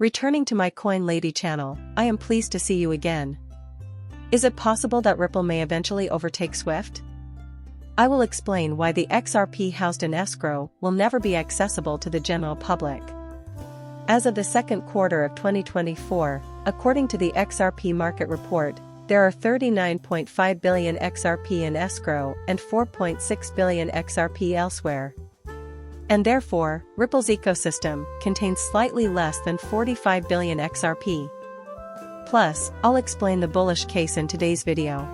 Returning to my Coin Lady channel, I am pleased to see you again. Is it possible that Ripple may eventually overtake Swift? I will explain why the XRP housed in escrow will never be accessible to the general public. As of the second quarter of 2024, according to the XRP market report, there are 39.5 billion XRP in escrow and 4.6 billion XRP elsewhere. And therefore, Ripple's ecosystem contains slightly less than 45 billion XRP. Plus, I'll explain the bullish case in today's video.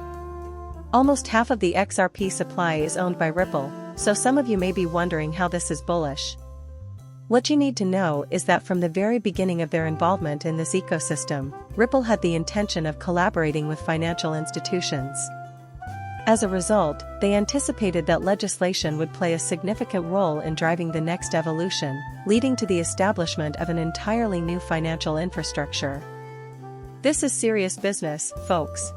Almost half of the XRP supply is owned by Ripple, so some of you may be wondering how this is bullish. What you need to know is that from the very beginning of their involvement in this ecosystem, Ripple had the intention of collaborating with financial institutions. As a result, they anticipated that legislation would play a significant role in driving the next evolution, leading to the establishment of an entirely new financial infrastructure. This is serious business, folks.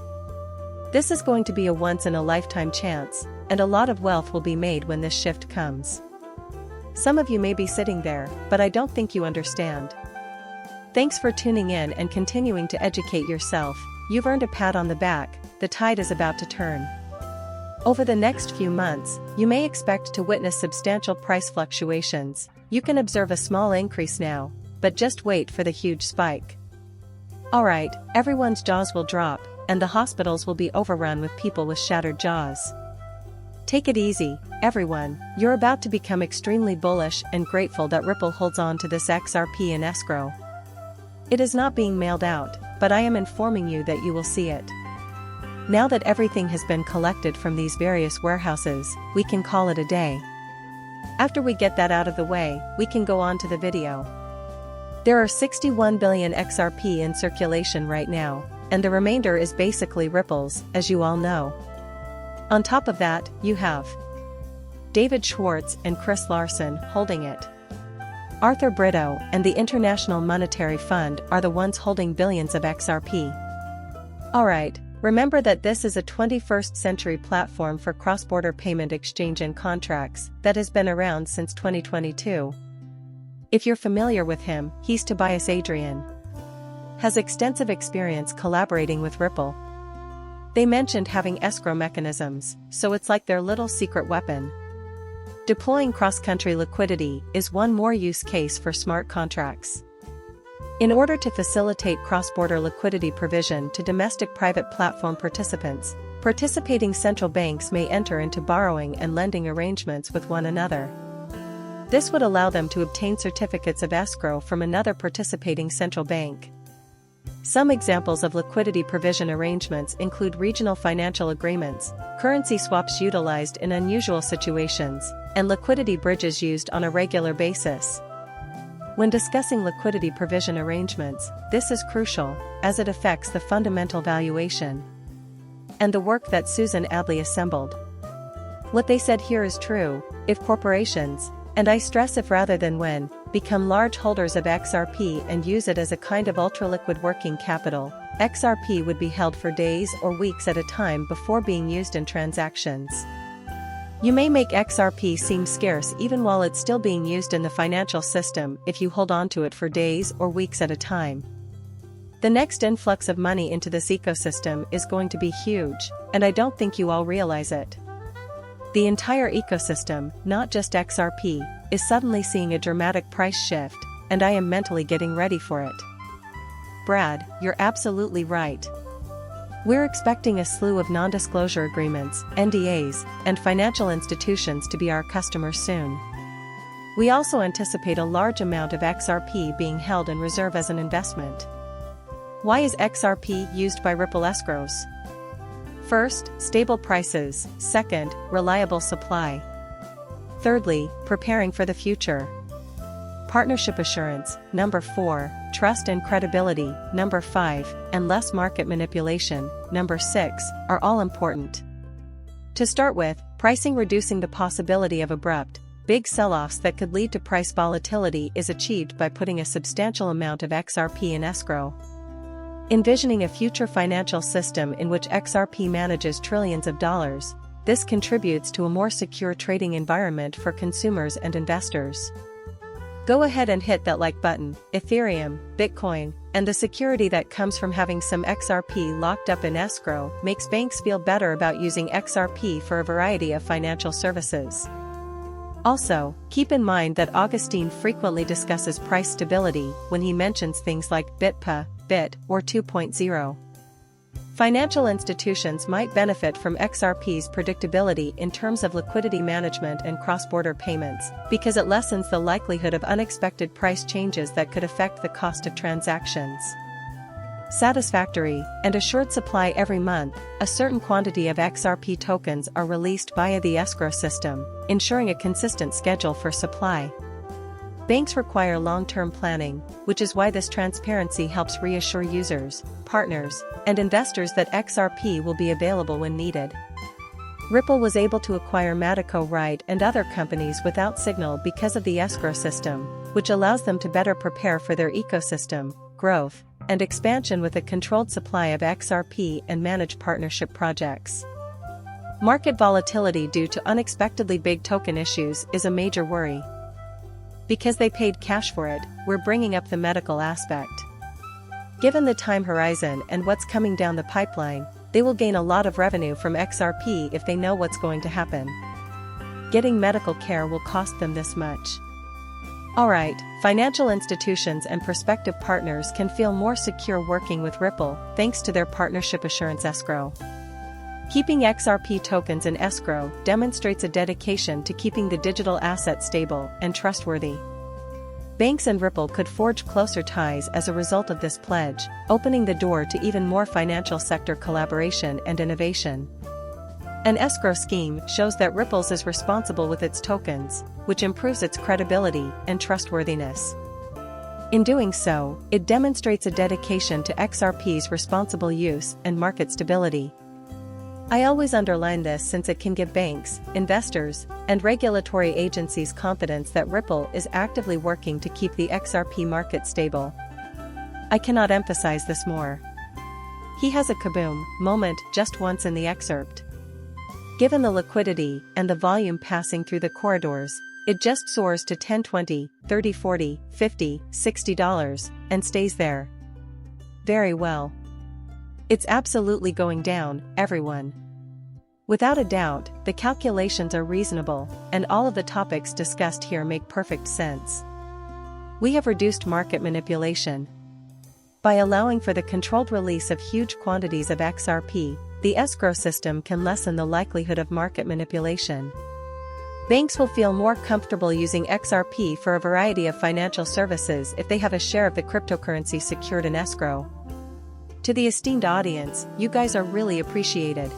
This is going to be a once-in-a-lifetime chance, and a lot of wealth will be made when this shift comes. Some of you may be sitting there, but I don't think you understand. Thanks for tuning in and continuing to educate yourself. You've earned a pat on the back. The tide is about to turn. Over the next few months, you may expect to witness substantial price fluctuations. You can observe a small increase now, but just wait for the huge spike. Alright, everyone's jaws will drop, and the hospitals will be overrun with people with shattered jaws. Take it easy, everyone. You're about to become extremely bullish and grateful that Ripple holds on to this XRP in escrow. It is not being mailed out, but I am informing you that you will see it. Now that everything has been collected from these various warehouses, we can call it a day. After we get that out of the way, we can go on to the video. There are 61 billion XRP in circulation right now, and the remainder is basically Ripple's, as you all know. On top of that, you have David Schwartz and Chris Larsen holding it. Arthur Brito and the International Monetary Fund are the ones holding billions of XRP. Alright, remember that this is a 21st century platform for cross-border payment exchange and contracts that has been around since 2022. If you're familiar with him, he's Tobias Adrian. Has extensive experience collaborating with Ripple. They mentioned having escrow mechanisms, so it's like their little secret weapon. Deploying cross-country liquidity is one more use case for smart contracts. In order to facilitate cross-border liquidity provision to domestic private platform participants, participating central banks may enter into borrowing and lending arrangements with one another. This would allow them to obtain certificates of escrow from another participating central bank. Some examples of liquidity provision arrangements include regional financial agreements, currency swaps utilized in unusual situations, and liquidity bridges used on a regular basis. When discussing liquidity provision arrangements, this is crucial, as it affects the fundamental valuation and the work that Susan Adley assembled. What they said here is true: if corporations, and I stress if rather than when, become large holders of XRP and use it as a kind of ultraliquid working capital, XRP would be held for days or weeks at a time before being used in transactions. You may make XRP seem scarce even while it's still being used in the financial system if you hold on to it for days or weeks at a time. The next influx of money into this ecosystem is going to be huge, and I don't think you all realize it. The entire ecosystem, not just XRP, is suddenly seeing a dramatic price shift, and I am mentally getting ready for it. Brad, you're absolutely right. We're expecting a slew of non-disclosure agreements, NDAs, and financial institutions to be our customers soon. We also anticipate a large amount of XRP being held in reserve as an investment. Why is XRP used by Ripple escrows? First, stable prices. Second, reliable supply. Thirdly, preparing for the future. Partnership assurance. Number 4, trust and credibility. Number 5, and less market manipulation. Number 6, are all important. To start with, pricing. Reducing the possibility of abrupt, big sell-offs that could lead to price volatility is achieved by putting a substantial amount of XRP in escrow. Envisioning a future financial system in which XRP manages trillions of dollars, this contributes to a more secure trading environment for consumers and investors. Go ahead and hit that like button. Ethereum, Bitcoin, and the security that comes from having some XRP locked up in escrow makes banks feel better about using XRP for a variety of financial services. Also, keep in mind that Augustine frequently discusses price stability when he mentions things like BitPa, BIT, or 2.0. Financial institutions might benefit from XRP's predictability in terms of liquidity management and cross-border payments, because it lessens the likelihood of unexpected price changes that could affect the cost of transactions. Satisfactory and assured supply every month, a certain quantity of XRP tokens are released via the escrow system, ensuring a consistent schedule for supply. Banks require long-term planning, which is why this transparency helps reassure users, partners, and investors that XRP will be available when needed. Ripple was able to acquire Matico Right and other companies without signal because of the escrow system, which allows them to better prepare for their ecosystem, growth, and expansion with a controlled supply of XRP and manage partnership projects. Market volatility due to unexpectedly big token issues is a major worry. Because they paid cash for it, we're bringing up the medical aspect. Given the time horizon and what's coming down the pipeline, they will gain a lot of revenue from XRP if they know what's going to happen. Getting medical care will cost them this much. Alright, financial institutions and prospective partners can feel more secure working with Ripple thanks to their partnership assurance escrow. Keeping XRP tokens in escrow demonstrates a dedication to keeping the digital asset stable and trustworthy. Banks and Ripple could forge closer ties as a result of this pledge, opening the door to even more financial sector collaboration and innovation. An escrow scheme shows that Ripple's is responsible with its tokens, which improves its credibility and trustworthiness. In doing so, it demonstrates a dedication to XRP's responsible use and market stability. I always underline this since it can give banks, investors, and regulatory agencies confidence that Ripple is actively working to keep the XRP market stable. I cannot emphasize this more. He has a kaboom moment just once in the excerpt. Given the liquidity and the volume passing through the corridors, it just soars to $10, $20, $30, $40, $50, $60, and stays there. Very well. It's absolutely going down, everyone. Without a doubt, the calculations are reasonable, and all of the topics discussed here make perfect sense. We have reduced market manipulation. By allowing for the controlled release of huge quantities of XRP, the escrow system can lessen the likelihood of market manipulation. Banks will feel more comfortable using XRP for a variety of financial services if they have a share of the cryptocurrency secured in escrow. To the esteemed audience, you guys are really appreciated.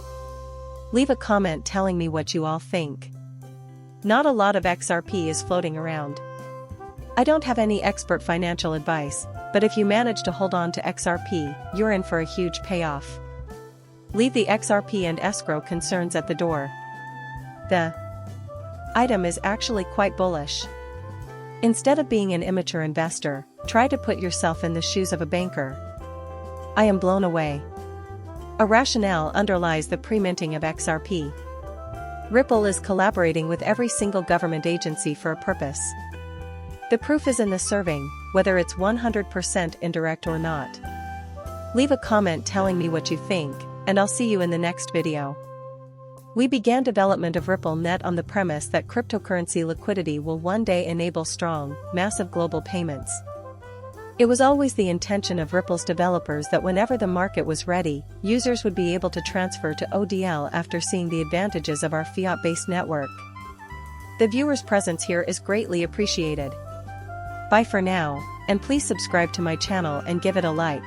Leave a comment telling me what you all think. Not a lot of XRP is floating around. I don't have any expert financial advice, but if you manage to hold on to XRP, you're in for a huge payoff. Leave the XRP and escrow concerns at the door. The item is actually quite bullish. Instead of being an immature investor, try to put yourself in the shoes of a banker. I am blown away. A rationale underlies the pre-minting of XRP. Ripple is collaborating with every single government agency for a purpose. The proof is in the serving, whether it's 100% indirect or not. Leave a comment telling me what you think, and I'll see you in the next video. We began development of RippleNet on the premise that cryptocurrency liquidity will one day enable strong, massive global payments. It was always the intention of Ripple's developers that whenever the market was ready, users would be able to transfer to ODL after seeing the advantages of our fiat-based network. The viewer's presence here is greatly appreciated. Bye for now, and please subscribe to my channel and give it a like.